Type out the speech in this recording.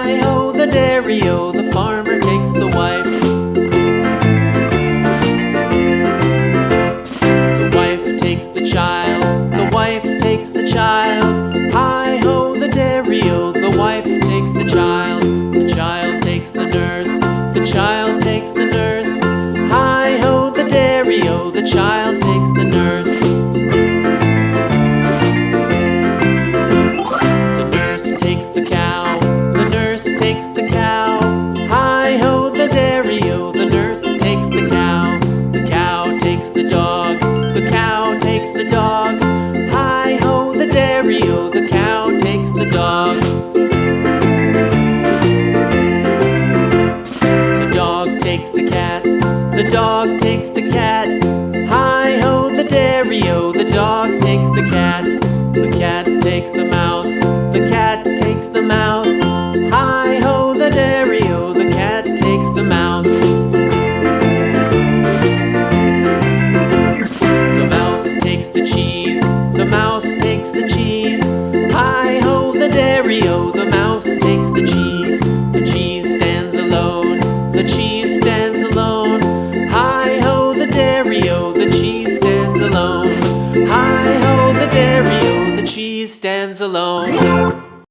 Hi-ho, the dairy-o, the farmer takes the wife. The wife takes the child, the wife takes the child. Hi-ho, the dairy-o, the wife takes the child. The child takes the nurse, the child takes the nurse. Hi-ho, the dairy-o, the child takes the nurse. The nurse takes the cow, the nurse takes the cow. Hi-ho, the dairy-o, the nurse takes the cow. The cow takes the dog, the cow takes the dog. Hi-ho, the dairy-o, the cow takes the dog. The dog takes the cat, the dog takes the cat. Hi-ho, the dairy-o, the dog takes the cat. The cat takes the mouse, the cat takes the mouse. Hi-ho, the dairy-o, the cat takes the mouse. The mouse takes the cheese, the mouse takes the cheese. Hi-ho, the dairy-o,